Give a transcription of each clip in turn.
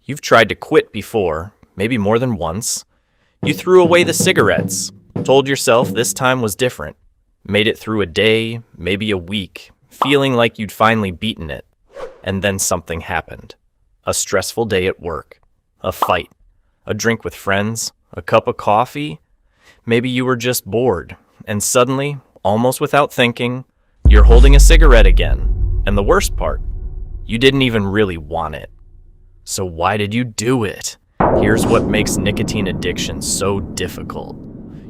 You've tried to quit before, maybe more than once. You threw away the cigarettes, told yourself this time was different, made it through a day, maybe a week, feeling like you'd finally beaten it. And then something happened. A stressful day at work, a fight, a drink with friends, a cup of coffee. Maybe you were just bored, and suddenly, almost without thinking, you're holding a cigarette again. And the worst part, you didn't even really want it. So why did you do it? Here's what makes nicotine addiction so difficult.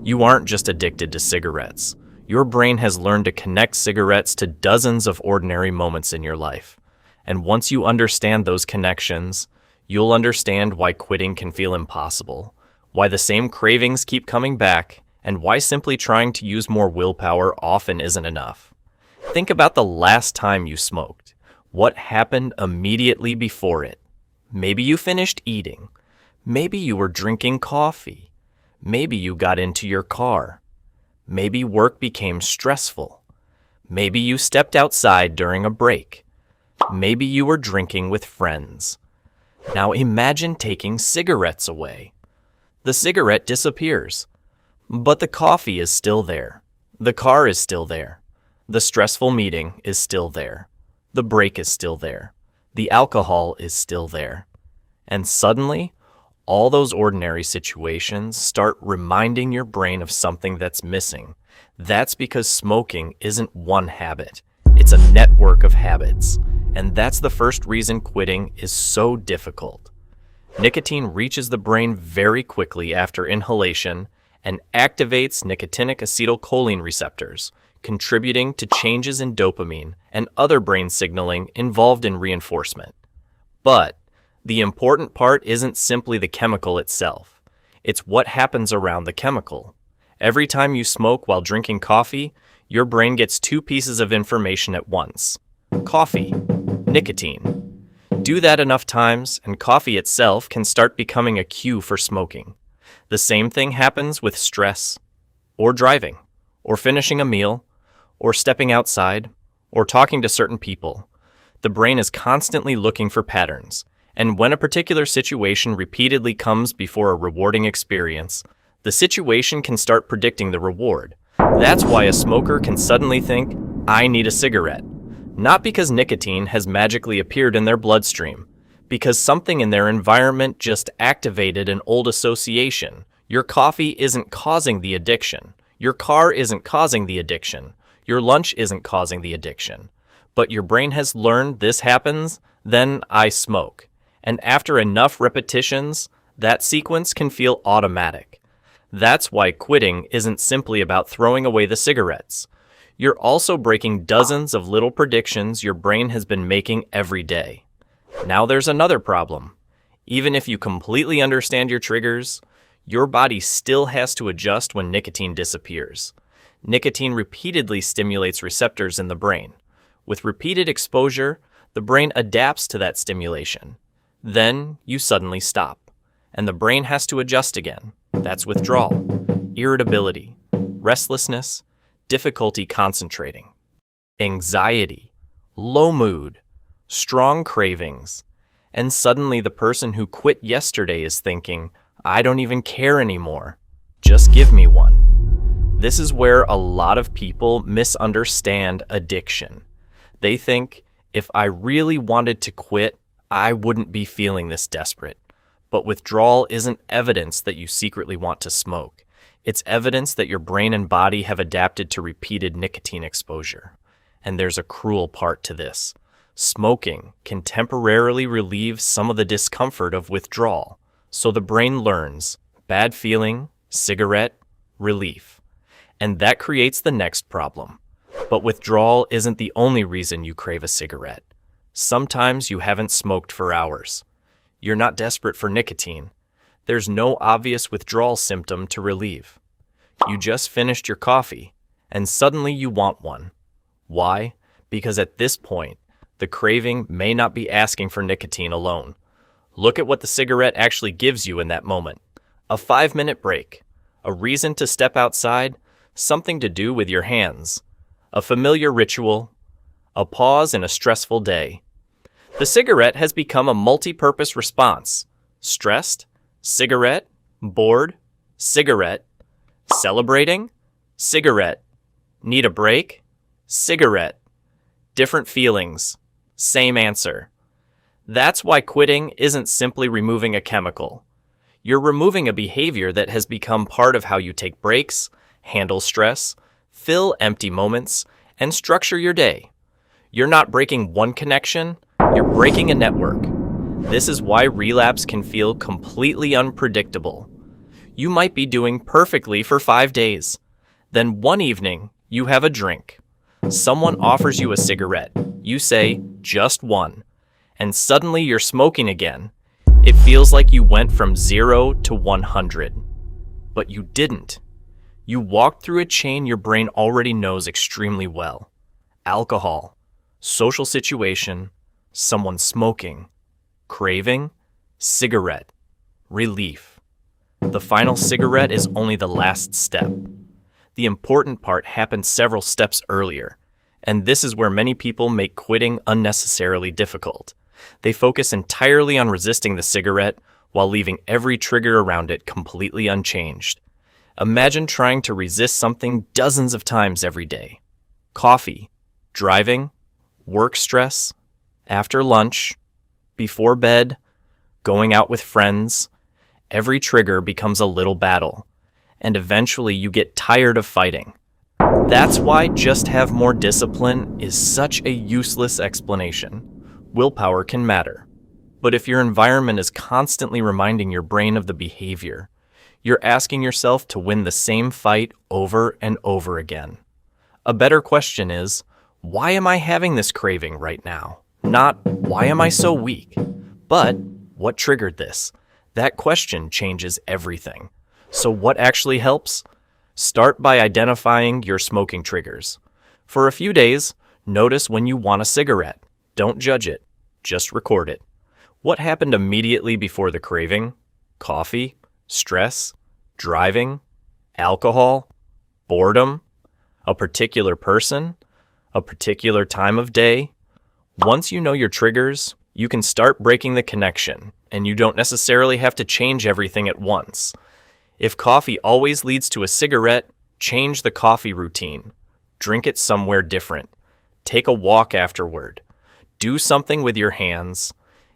You aren't just addicted to cigarettes. Your brain has learned to connect cigarettes to dozens of ordinary moments in your life. And once you understand those connections, you'll understand why quitting can feel impossible, why the same cravings keep coming back, and why simply trying to use more willpower often isn't enough. Think about the last time you smoked. What happened immediately before it? Maybe you finished eating. Maybe you were drinking coffee. Maybe you got into your car. Maybe work became stressful. Maybe you stepped outside during a break. Maybe you were drinking with friends. Now imagine taking cigarettes away. The cigarette disappears, but the coffee is still there. The car is still there. The stressful meeting is still there. The break is still there. The alcohol is still there. And suddenly, all those ordinary situations start reminding your brain of something that's missing. That's because smoking isn't one habit. It's a network of habits. And that's the first reason quitting is so difficult. Nicotine reaches the brain very quickly after inhalation and activates nicotinic acetylcholine receptors, contributing to changes in dopamine and other brain signaling involved in reinforcement. But the important part isn't simply the chemical itself. It's what happens around the chemical. Every time you smoke while drinking coffee, your brain gets two pieces of information at once. Coffee, nicotine. Do that enough times, and coffee itself can start becoming a cue for smoking. The same thing happens with stress, or driving, or finishing a meal, or stepping outside, or talking to certain people. The brain is constantly looking for patterns, and when a particular situation repeatedly comes before a rewarding experience, the situation can start predicting the reward. That's why a smoker can suddenly think, I need a cigarette. Not because nicotine has magically appeared in their bloodstream, because something in their environment just activated an old association. Your coffee isn't causing the addiction. Your car isn't causing the addiction. Your lunch isn't causing the addiction. But your brain has learned this happens, then I smoke. And after enough repetitions, that sequence can feel automatic. That's why quitting isn't simply about throwing away the cigarettes. You're also breaking dozens of little predictions your brain has been making every day. Now there's another problem. Even if you completely understand your triggers, your body still has to adjust when nicotine disappears. Nicotine repeatedly stimulates receptors in the brain. With repeated exposure, the brain adapts to that stimulation. Then you suddenly stop, and the brain has to adjust again. That's withdrawal, irritability, restlessness, difficulty concentrating, anxiety, low mood, strong cravings, and suddenly the person who quit yesterday is thinking, I don't even care anymore. Just give me one. This is where a lot of people misunderstand addiction. They think, if I really wanted to quit, I wouldn't be feeling this desperate. But withdrawal isn't evidence that you secretly want to smoke. It's evidence that your brain and body have adapted to repeated nicotine exposure. And there's a cruel part to this. Smoking can temporarily relieve some of the discomfort of withdrawal. So the brain learns, bad feeling, cigarette, relief. And that creates the next problem. But withdrawal isn't the only reason you crave a cigarette. Sometimes you haven't smoked for hours. You're not desperate for nicotine. There's no obvious withdrawal symptom to relieve. You just finished your coffee, and suddenly you want one. Why? Because at this point, the craving may not be asking for nicotine alone. Look at what the cigarette actually gives you in that moment. A 5-minute break, a reason to step outside, something to do with your hands, a familiar ritual, a pause in a stressful day. The cigarette has become a multi-purpose response. Stressed, cigarette, bored, cigarette, celebrating, cigarette, need a break, cigarette, different feelings, same answer. That's why quitting isn't simply removing a chemical. You're removing a behavior that has become part of how you take breaks, handle stress, fill empty moments, and structure your day. You're not breaking one connection, you're breaking a network. This is why relapse can feel completely unpredictable. You might be doing perfectly for 5 days. Then one evening, you have a drink. Someone offers you a cigarette. You say, just one. And suddenly you're smoking again. It feels like you went from 0 to 100. But you didn't. You walked through a chain your brain already knows extremely well. Alcohol, social situation, someone smoking, craving, cigarette, relief. The final cigarette is only the last step. The important part happened several steps earlier, and this is where many people make quitting unnecessarily difficult. They focus entirely on resisting the cigarette while leaving every trigger around it completely unchanged. Imagine trying to resist something dozens of times every day. Coffee, driving, work stress, after lunch, before bed, going out with friends. Every trigger becomes a little battle, and eventually you get tired of fighting. That's why just have more discipline is such a useless explanation. Willpower can matter, but if your environment is constantly reminding your brain of the behavior, you're asking yourself to win the same fight over and over again. A better question is, why am I having this craving right now? Not, why am I so weak? But, what triggered this? That question changes everything. So what actually helps? Start by identifying your smoking triggers. For a few days, notice when you want a cigarette. Don't judge it, just record it. What happened immediately before the craving? Coffee, stress, driving, alcohol, boredom, a particular person, a particular time of day. Once you know your triggers, you can start breaking the connection, and you don't necessarily have to change everything at once. If coffee always leads to a cigarette, change the coffee routine. Drink it somewhere different. Take a walk afterward. Do something with your hands.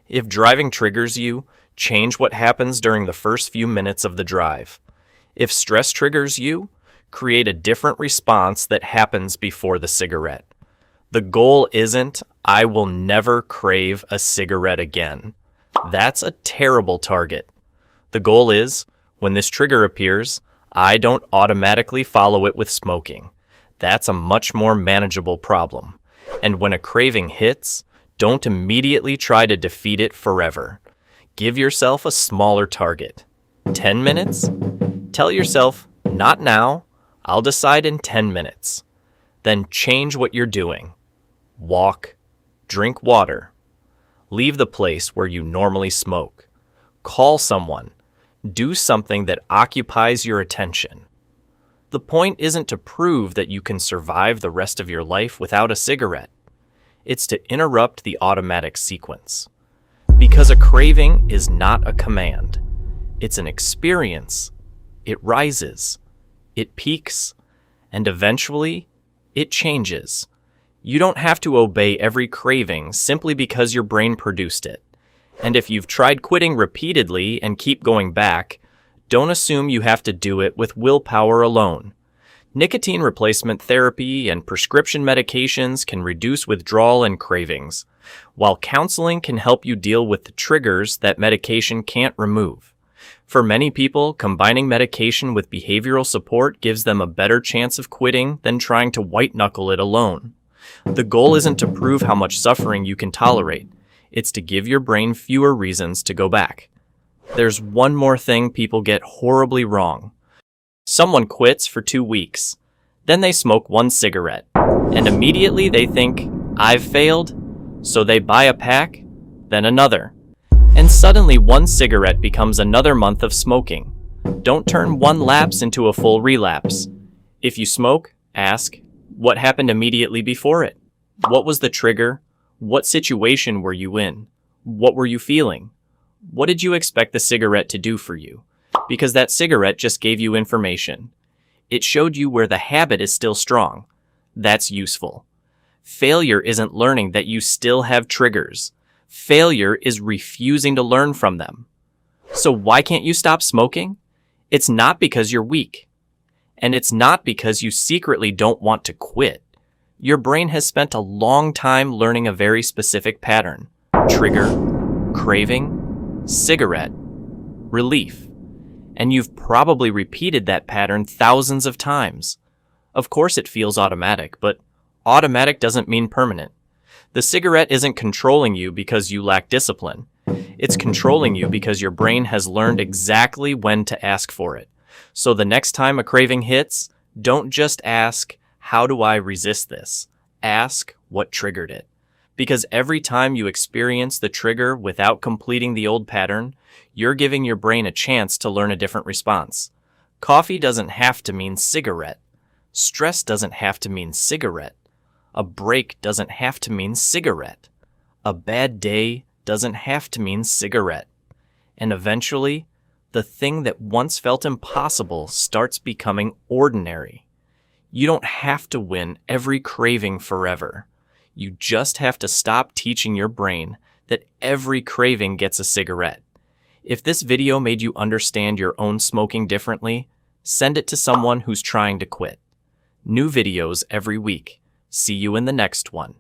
If driving triggers you, change what happens during the first few minutes of the drive. If stress triggers you, create a different response that happens before the cigarette. The goal isn't, I will never crave a cigarette again. That's a terrible target. The goal is, when this trigger appears, I don't automatically follow it with smoking. That's a much more manageable problem. And when a craving hits, don't immediately try to defeat it forever. Give yourself a smaller target. 10 minutes? Tell yourself, not now, I'll decide in 10 minutes. Then change what you're doing. Walk, drink water, leave the place where you normally smoke, call someone, do something that occupies your attention. The point isn't to prove that you can survive the rest of your life without a cigarette. It's to interrupt the automatic sequence. Because a craving is not a command. It's an experience. It rises, it peaks, and eventually, it changes. You don't have to obey every craving simply because your brain produced it. And if you've tried quitting repeatedly and keep going back, don't assume you have to do it with willpower alone. Nicotine replacement therapy and prescription medications can reduce withdrawal and cravings, while counseling can help you deal with the triggers that medication can't remove. For many people, combining medication with behavioral support gives them a better chance of quitting than trying to white-knuckle it alone. The goal isn't to prove how much suffering you can tolerate. It's to give your brain fewer reasons to go back. There's one more thing people get horribly wrong. Someone quits for 2 weeks. Then they smoke one cigarette. And immediately they think, I've failed. So they buy a pack, then another. And suddenly one cigarette becomes another month of smoking. Don't turn one lapse into a full relapse. If you smoke, ask, what happened immediately before it? What was the trigger? What situation were you in? What were you feeling? What did you expect the cigarette to do for you? Because that cigarette just gave you information. It showed you where the habit is still strong. That's useful. Failure isn't learning that you still have triggers. Failure is refusing to learn from them. So why can't you stop smoking? It's not because you're weak. And it's not because you secretly don't want to quit. Your brain has spent a long time learning a very specific pattern. Trigger, craving, cigarette, relief. And you've probably repeated that pattern thousands of times. Of course it feels automatic, but automatic doesn't mean permanent. The cigarette isn't controlling you because you lack discipline. It's controlling you because your brain has learned exactly when to ask for it. So the next time a craving hits, don't just ask, how do I resist this? Ask, what triggered it? Because every time you experience the trigger without completing the old pattern, you're giving your brain a chance to learn a different response. Coffee doesn't have to mean cigarette. Stress doesn't have to mean cigarette. A break doesn't have to mean cigarette. A bad day doesn't have to mean cigarette. And eventually, the thing that once felt impossible starts becoming ordinary. You don't have to win every craving forever. You just have to stop teaching your brain that every craving gets a cigarette. If this video made you understand your own smoking differently, send it to someone who's trying to quit. New videos every week. See you in the next one.